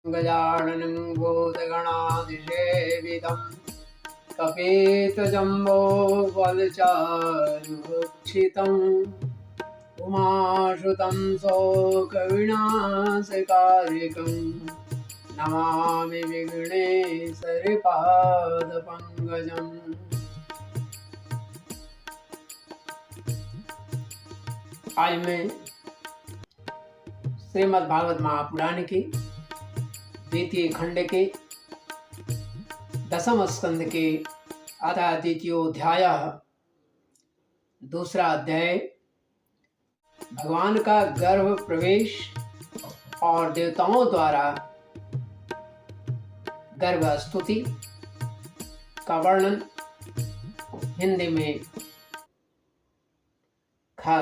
गजाननं भूतगणाधिसेवितं कपितजम्बोफलचारुभक्षितम् उमासुतं शोकविनाशकारिकं नमामि विघ्नेश्वरपादपङ्कजम्। आज मैं श्रीमद् भागवत महापुराण की द्वितीय खंड के दसम स्कंद के अथा द्वितीयोध्याय दूसरा अध्याय भगवान का गर्भ प्रवेश और देवताओं द्वारा गर्भ स्तुति का वर्णन हिंदी में खा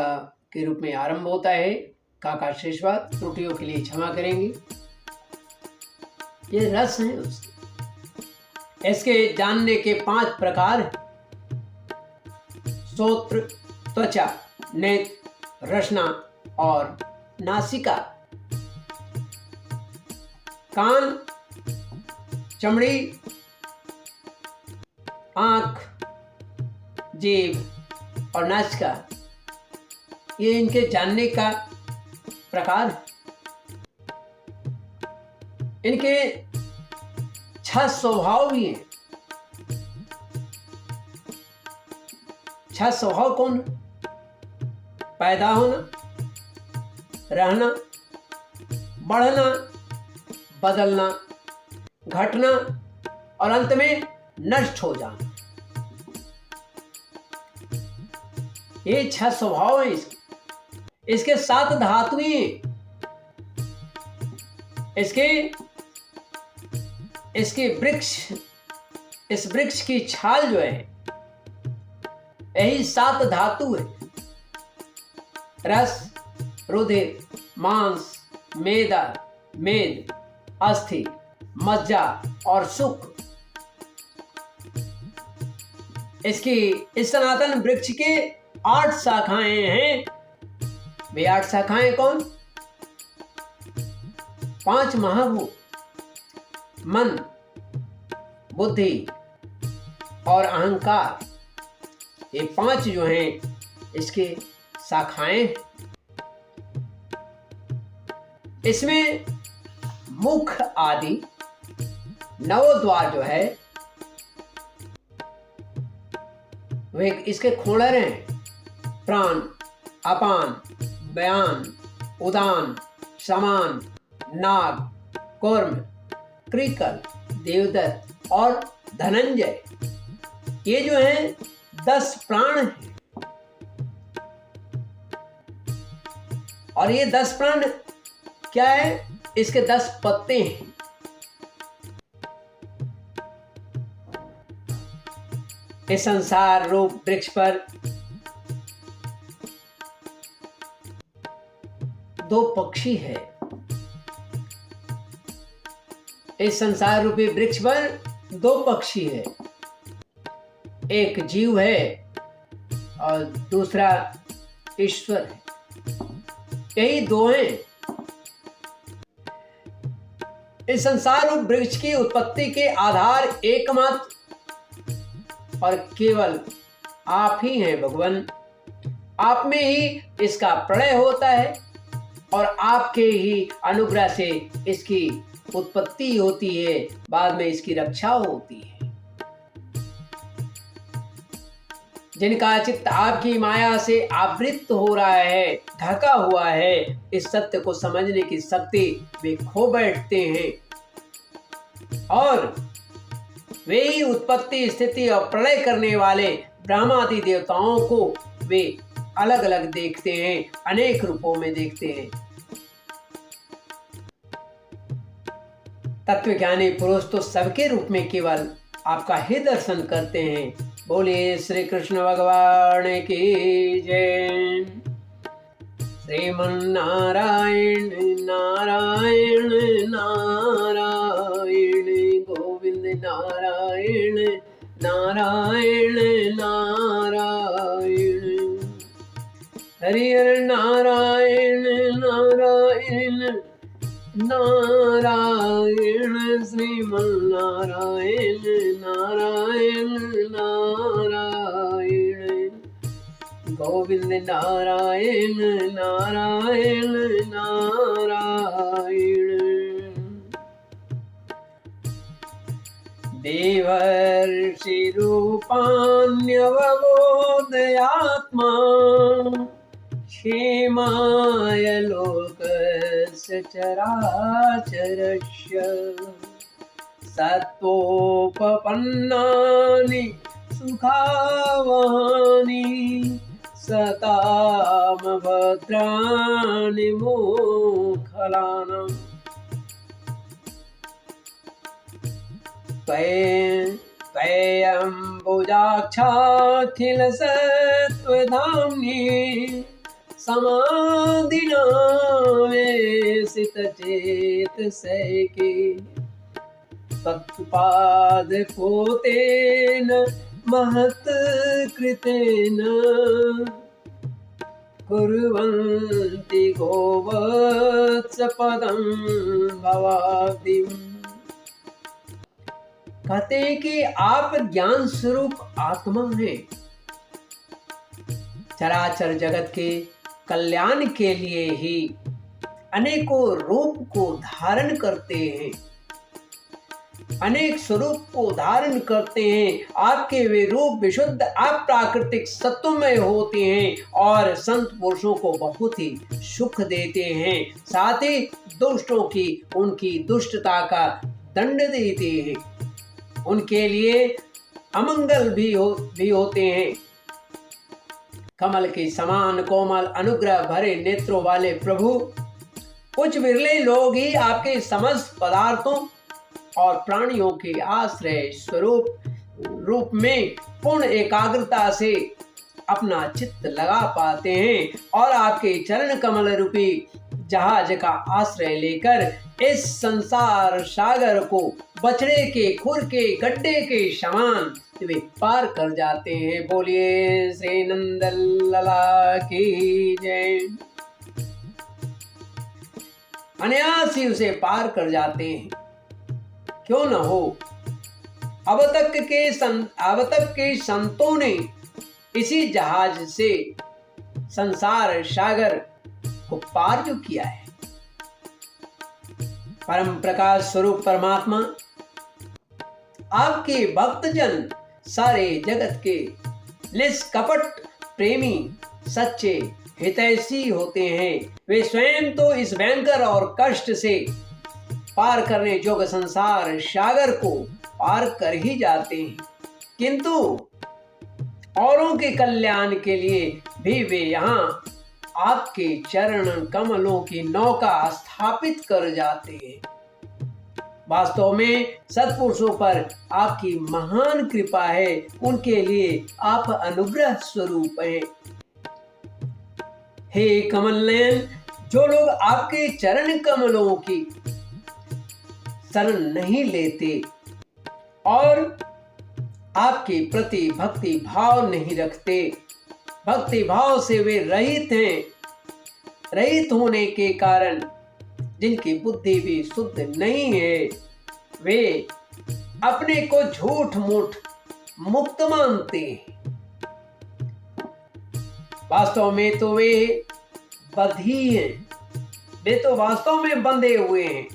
के रूप में आरंभ होता है। काका शेषवाद त्रुटियों के लिए क्षमा करेंगे। ये रस है उसके। इसके जानने के 5 प्रकार हैं। श्रोत्र, त्वचा, नेत्र, रसना और नासिका। कान, चमड़ी, आंख, जीभ और नासिका, ये इनके जानने का प्रकार। इनके 6 स्वभाव भी हैं। 6 स्वभाव कौन? पैदा होना, रहना, बढ़ना, बदलना, घटना और अंत में नष्ट हो जाना। ये 6 स्वभाव हैं इसके 7 धातुएं। इसके वृक्ष, इस वृक्ष की छाल जो है, यही 7 धातु है। रस, रुधिर, मांस, मेदा, मेद, अस्थि, मज्जा और सुख। इस सनातन वृक्ष के 8 शाखाएं हैं। वे 8 शाखाएं कौन? 5 महाभूत, मन, बुद्धि और अहंकार, ये 5 जो हैं इसके शाखाएं। इसमें मुख आदि 9 द्वार जो है वे इसके खोड़र हैं। प्राण, अपान, व्यान, उदान, समान, नाग, कूर्म, कृकल, देवदत्त और धनंजय, ये जो हैं 10 प्राण हैं। और ये 10 प्राण क्या है? इसके 10 पत्ते हैं। इस संसार रूप वृक्ष पर 2 पक्षी है। इस संसार रूपी वृक्ष पर 2 पक्षी है। एक जीव है और दूसरा ईश्वर है। यही 2 हैं। इस संसार रूप वृक्ष की उत्पत्ति के आधार एकमात्र और केवल आप ही हैं भगवान। आप में ही इसका प्रलय होता है और आपके ही अनुग्रह से इसकी उत्पत्ति होती है, बाद में इसकी रक्षा होती है। जिनका चित्त आपकी माया से आवृत हो रहा है, ढका हुआ है, इस सत्य को समझने की शक्ति वे खो बैठते हैं और वे ही उत्पत्ति, स्थिति और प्रलय करने वाले ब्रह्मादि देवताओं को वे अलग अलग देखते हैं, अनेक रूपों में देखते हैं। तत्वज्ञानी पुरुष तो सबके रूप में केवल आपका ही दर्शन करते हैं। बोलिए श्री कृष्ण भगवान की जय। श्रीमन्नारायण नारायण नारायण गोविंद नारायण नारायण नारायण हरि हर नारायण नारायण नारायण श्रीमन्नारायण नारायण नारायण गोविंद नारायण नारायण नारायण। देवर्षि रूपाण्यवबोधयात्मा क्षेमाय लोकस्य चराचरस्य सत्वोपपन्नानि सुखावहानि सताम भद्राणि मोखलानाम्। त्वय्यम्बुजाक्षाखिल सत्त्वधाम्नि समाधिना वेशितचेतसैके तत्पादपोतेन महत्कृतेन कुर्वन्ति गोवत्सपदं भवाब्धिम्। कहते हैं कि आप ज्ञान स्वरूप आत्मा हैं, चराचर जगत के कल्याण के लिए ही अनेकों रूप को धारण करते हैं, अनेक स्वरूप को धारण करते हैं। आपके वे रूप विशुद्ध आप प्राकृतिक सत्वमय होते हैं और संत पुरुषों को बहुत ही सुख देते हैं, साथ ही दुष्टों की उनकी दुष्टता का दंड देते हैं, उनके लिए अमंगल भी होते हैं। कमल के समान कोमल अनुग्रह भरे नेत्रों वाले प्रभु, कुछ विरले लोग ही आपके समस्त पदार्थों और प्राणियों के आश्रय स्वरूप रूप में पूर्ण एकाग्रता से अपना चित्त लगा पाते हैं और आपके चरण कमल रूपी जहाज का आश्रय लेकर इस संसार सागर को बछड़े के खुर के गड्ढे के समान वे पार कर जाते हैं। बोलिए श्री नंदलाला की जय। अनायास ही उसे पार कर जाते हैं। क्यों न हो, अब तक के संतों ने इसी जहाज से संसार सागर को पार जो किया है। परम प्रकाश स्वरूप परमात्मा आपके भक्तजन सारे जगत के निष्कपट प्रेमी सच्चे हितैषी होते हैं। वे स्वयं तो इस भयंकर और कष्ट से पार करने योग्य संसार सागर को पार कर ही जाते हैं, किंतु औरों के कल्याण के लिए भी वे यहाँ आपके चरण कमलों की नौका स्थापित कर जाते हैं। वास्तव में सत्पुरुषों पर आपकी महान कृपा है, उनके लिए आप अनुग्रह स्वरूप हैं। हे कमल नयन, जो लोग आपके चरण कमलों की शरण नहीं लेते और आपके प्रति भक्ति भाव नहीं रखते, भक्ति भाव से वे रहित हैं, रहित होने के कारण जिनकी बुद्धि भी शुद्ध नहीं है, वे अपने को झूठ मूठ मुक्त मानते हैं। वास्तव में तो वे बंधी हैं, वे तो वास्तव में बंधे हुए हैं।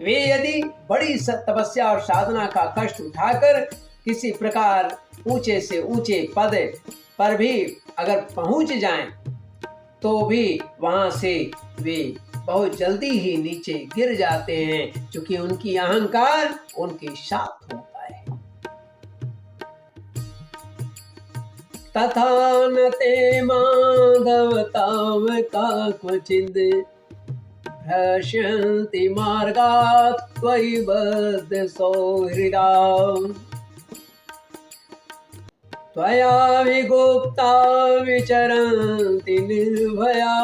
वे यदि बड़ी तपस्या और साधना का कष्ट उठाकर किसी प्रकार ऊंचे से ऊंचे पद पर भी अगर पहुंच जाएं, तो भी वहां से वे बहुत जल्दी ही नीचे गिर जाते हैं, क्योंकि उनकी अहंकार उनके साथ होता है। तथा न ते माधव ताव का क्वचिद भ्रशन्ति मार्गात् त्वयि बद्ध सौहृदा त्वया विगुप्ता विचरन्ति निर्भया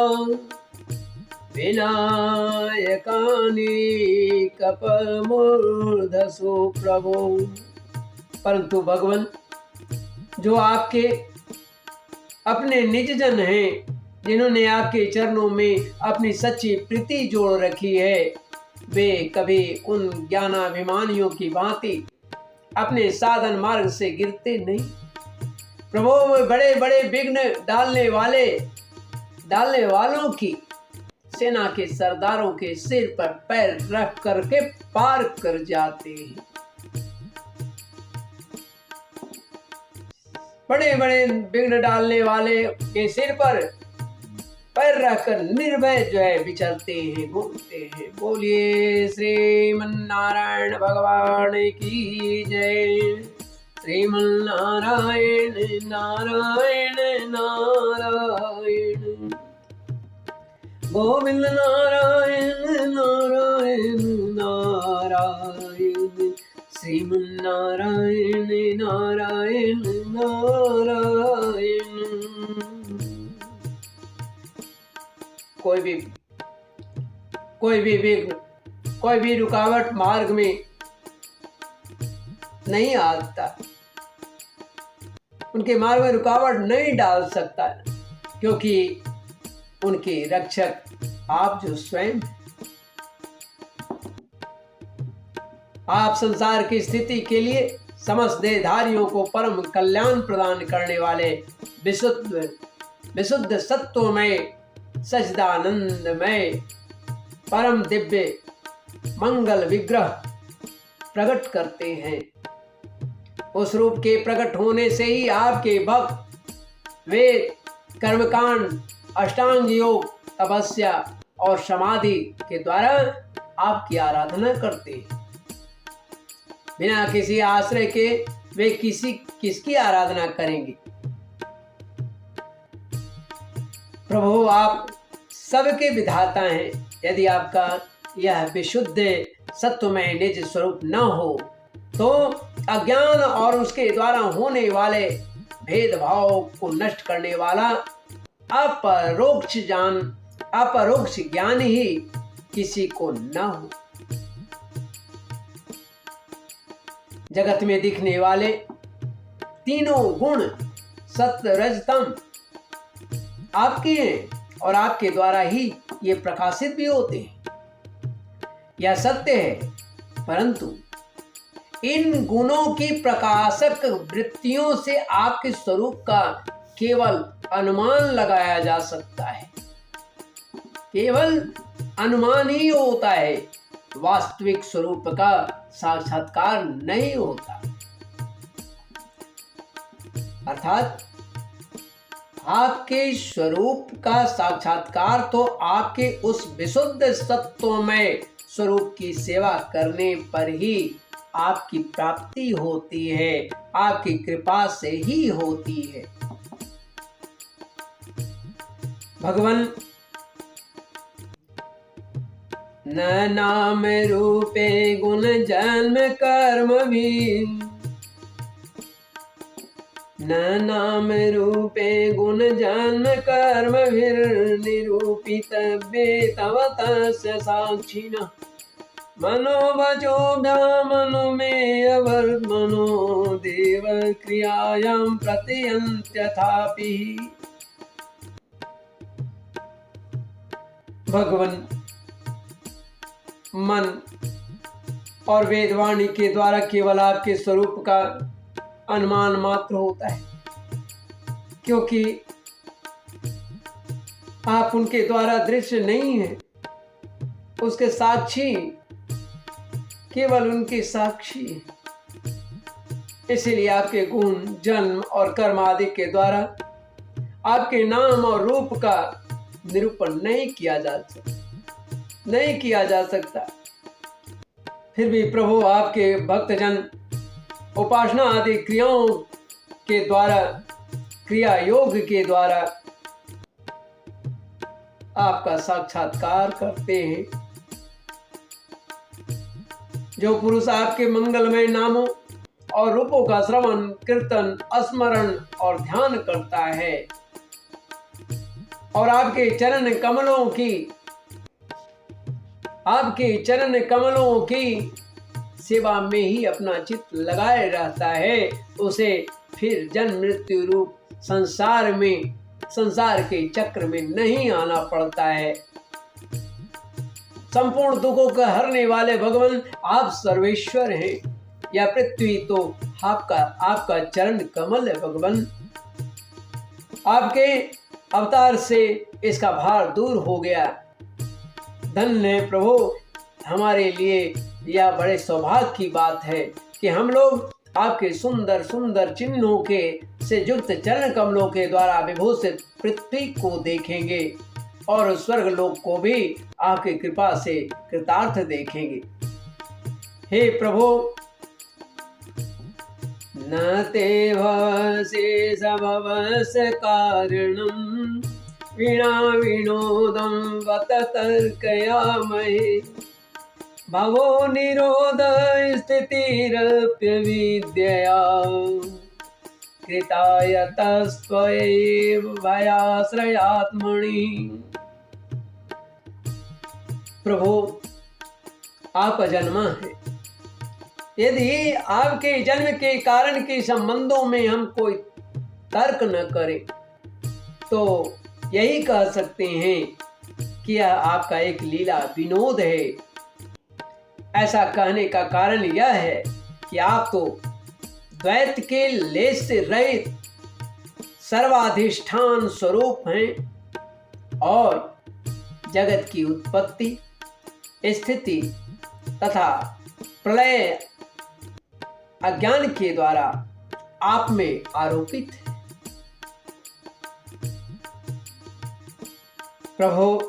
विनायकानि कपमूर्धसु प्रभो। परंतु भगवान, जो आपके अपने निज जन हैं, जिन्होंने आपके चरणों में अपनी सच्ची प्रीति जोड़ रखी है, वे कभी उन ज्ञानाभिमानियों की भांति अपने साधन मार्ग से गिरते नहीं। प्रभु बड़े बड़े विघ्न डालने वालों की सेना के सरदारों के सिर पर पैर रख करके पार कर जाते हैं। बड़े बड़े विघ्न डालने वाले के सिर पर पैर रखकर निर्भय जो है विचरते हैं, घूमते हैं। बोलिए श्रीमन्नारायण भगवान की जय। श्रीमन्नारायण नारायण नारायण, गोविंद नारायण नारायण नारायण, श्रीमन्नारायण नारायण नारायण। कोई भी विघ्न, कोई भी रुकावट मार्ग में नहीं आता, उनके मार्ग में रुकावट नहीं डाल सकता, क्योंकि उनके रक्षक आप जो स्वयं। आप संसार की स्थिति के लिए समस्त देहधारियों को परम कल्याण प्रदान करने वाले विशुद्ध सत्वमय सच्चिदानंदमय परम दिव्य मंगल विग्रह प्रकट करते हैं। उस रूप के प्रकट होने से ही आपके भक्त वेद, कर्मकांड, अष्टांग योग, तपस्या और समाधि के द्वारा आपकी आराधना करते हैं। बिना किसी आश्रय के वे किसकी आराधना करेंगे। प्रभु आप सबके विधाता हैं। यदि आपका यह विशुद्ध सत्वमय निज स्वरूप न हो तो अज्ञान और उसके द्वारा होने वाले भेदभाव को नष्ट करने वाला अपरोक्ष ज्ञान ही किसी को न हो। जगत में दिखने वाले तीनों गुण सत्व रज तम आपके हैं और आपके द्वारा ही ये प्रकाशित भी होते हैं। यह सत्य है, परंतु इन गुणों की प्रकाशक वृत्तियों से आपके स्वरूप का केवल अनुमान लगाया जा सकता है। केवल अनुमान ही होता है, वास्तविक स्वरूप का साक्षात्कार नहीं होता। अर्थात आपके स्वरूप का साक्षात्कार तो आपके उस विशुद्ध सत्वमय स्वरूप की सेवा करने पर ही आपकी प्राप्ति होती है, आपकी कृपा से ही होती है। भगवान न नाम रूपे गुण जन्म कर्म भी, न नाम रूपे गुण जन्म कर्म निरूपित तव तस्य साक्षिणः मनोवचोभ्यामनु में अवर्मनो देव क्रियायां प्रत्यंत्यथापि। भगवान मन और वेदवाणी के द्वारा केवल आपके स्वरूप का अनुमान मात्र होता है, क्योंकि आप उनके द्वारा दृश्य नहीं है, उसके साक्षी केवल उनके साक्षी है। इसीलिए आपके गुण जन्म और कर्म आदि के द्वारा आपके नाम और रूप का निरूपण नहीं किया जा सकता। फिर भी प्रभु आपके भक्तजन उपासना आदि क्रियाओं के द्वारा, क्रिया योग के द्वारा आपका साक्षात्कार करते हैं। जो पुरुष आपके मंगलमय नामों और रूपों का श्रवण, कीर्तन, स्मरण और ध्यान करता है और आपके चरण कमलों की सेवा में ही अपना चित्त लगाए रहता है, उसे फिर जन्म मृत्यु रूप संसार के चक्र में नहीं आना पड़ता है। संपूर्ण दुखों को हरने वाले भगवान आप सर्वेश्वर हैं। यह पृथ्वी तो आपका चरण कमल है भगवान। आपके अवतार से इसका भार दूर हो गया। धन्य है प्रभु, हमारे लिए यह बड़े सौभाग्य की बात है कि हम लोग आपके सुंदर सुंदर चिन्हों के से युक्त चरण कमलों के द्वारा विभूषित पृथ्वी को देखेंगे और स्वर्ग लोक को भी आपकी कृपा से कृतार्थ देखेंगे। हे प्रभु, न ते भवसे सबवस कारणं वीणा विनोदं वत तर्कयामहे भवो निरोध स्थितिरप्यविद्यया कृतायतस्त्वयैव भयाश्रयात्मनि। प्रभु, आप अजन्मा है। यदि आपके जन्म के कारण के संबंधों में हम कोई तर्क न करें तो यही कह सकते हैं कि यह आपका एक लीला विनोद है। ऐसा कहने का कारण यह है कि आप तो द्वैत के लेश से रहित सर्वाधिष्ठान स्वरूप हैं और जगत की उत्पत्ति, स्थिति तथा प्रलय अज्ञान के द्वारा आप में आरोपित है। प्रभु,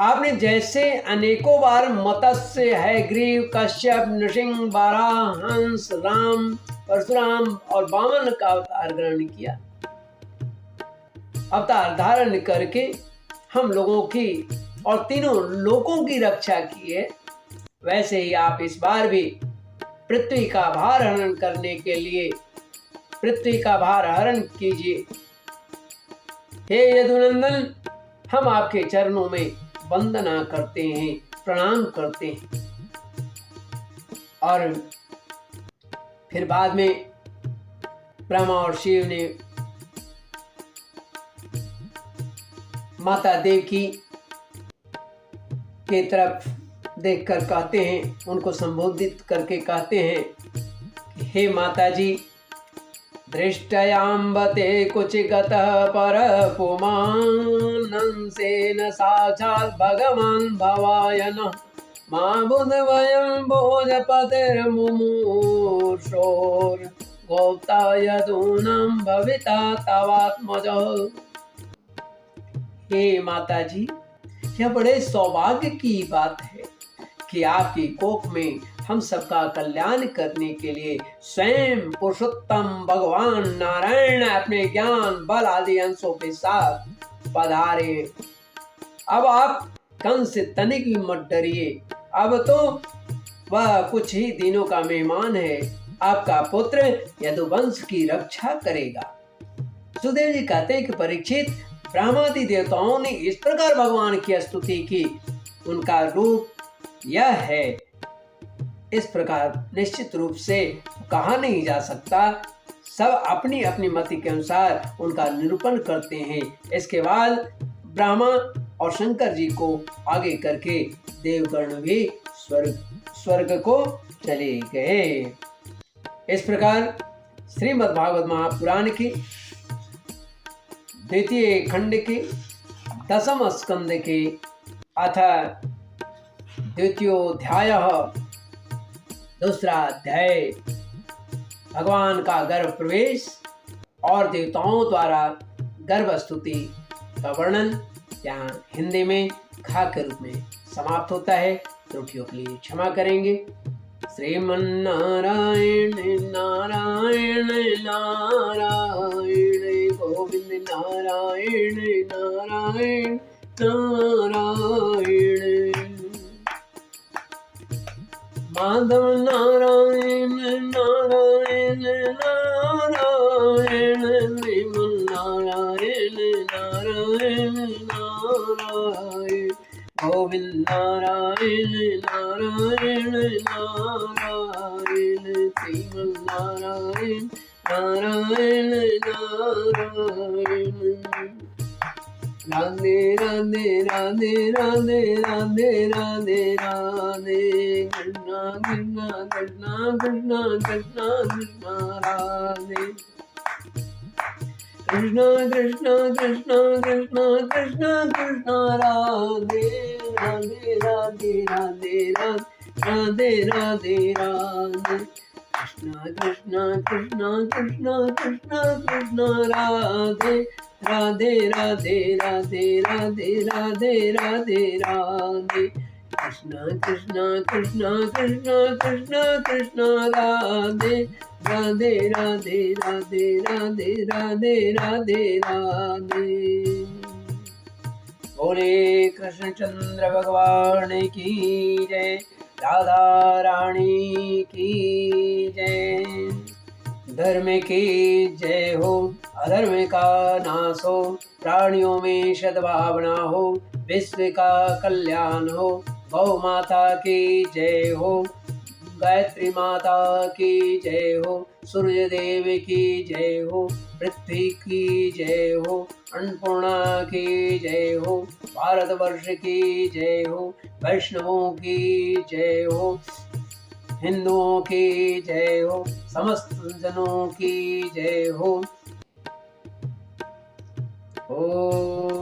आपने जैसे अनेकों बार मत्स्य, हयग्रीव, कश्यप, नृसिंह, बारह, हंस, राम, परशुराम और वामन का अवतार ग्रहण किया, अवतार धारण करके हम लोगों की और तीनों लोकों की रक्षा की है, वैसे ही आप इस बार भी पृथ्वी का भार हरण करने के लिए पृथ्वी का भार हरण कीजिए। हे यदुनंदन, हम आपके चरणों में वंदना करते हैं, प्रणाम करते हैं। और फिर बाद में ब्रह्मा और शिव ने माता देवकी के तरफ देखकर कहते हैं, उनको संबोधित करके कहते हैं कि हे माता जी, दृष्टयाम्बते कुचिगतः परपुमानंसेन साक्षात् भगवान् भवाय नः मा बुधवयं भोजपतिर्मुमुक्षोर् गोप्ता यदूनां भविता तवात्मजः। हे माता जी, यह बड़े सौभाग्य की बात है कि आपकी कोख में हम सबका कल्याण करने के लिए स्वयं पुरुषोत्तम भगवान नारायण अपने ज्ञान बल आदि अंशों के साथ पधारे। अब आप कंस से तनिक भी मत डरिए, अब तो वह कुछ ही दिनों का मेहमान है। आपका पुत्र यदुवंश की रक्षा करेगा। सुदेव जी कहते हैं कि परीक्षित, ब्रह्मादि देवताओं ने इस प्रकार भगवान की स्तुति की, उनका रूप यह है, इस प्रकार निश्चित रूप से कहा नहीं जा सकता। सब अपनी अपनी मति के अनुसार उनका निरूपण करते हैं। इसके बाद ब्रह्मा और शंकर जी को आगे करके देवगण भी स्वर्ग को चले गए। इस प्रकार श्रीमद् भागवत महापुराण की द्वितीय खंड के 10वें स्कंद के अथ द्वितीयोध्याय दूसरा अध्याय भगवान का गर्भ प्रवेश और देवताओं द्वारा गर्भ स्तुति का वर्णन यहाँ हिंदी में खा के रूप में समाप्त होता है। त्रुटियों के लिए क्षमा करेंगे। श्रीमन्नारायण नारायण नारायण गोविंद नारायण नारायण नारायण माधव नारायण नारायण नारायण श्रीमन नारायण नारायण नारायण गोविंद नारायण नारायण नारायण श्रीमन नारायण नारायण नारायण। राधे राधे राधे राधे राधे राधे राधे कृष्णा कृष्णा कृष्णा कृष्णा कृष्णा कृष्णा राधे कृष्णा कृष्णा कृष्णा कृष्णा कृष्णा कृष्णा राधे राधे राधे राधे राधे राधे राधे कृष्णा कृष्णा कृष्णा कृष्णा कृष्णा कृष्णा राधे राधे राधे राधे राधे राधे राधे राधे कृष्णा कृष्णा कृष्णा कृष्णा कृष्णा कृष्णा राधे राधे राधे राधे राधे राधे राधे राधे। बोले कृष्णचंद्र भगवान की जय, राधा रानी की जय। धर्म की जय हो, अधर्म का नाश हो, प्राणियों में सद्भावना हो, विश्व का कल्याण हो। गौ माता की जय हो, गायत्री माता की जय हो, सूर्य देव की जय हो, पृथ्वी की जय हो, अन्नपूर्णा की जय हो, भारतवर्ष की जय हो, वैष्णवों की जय हो, हिंदुओं की जय हो, समस्त जनों की जय हो। ओम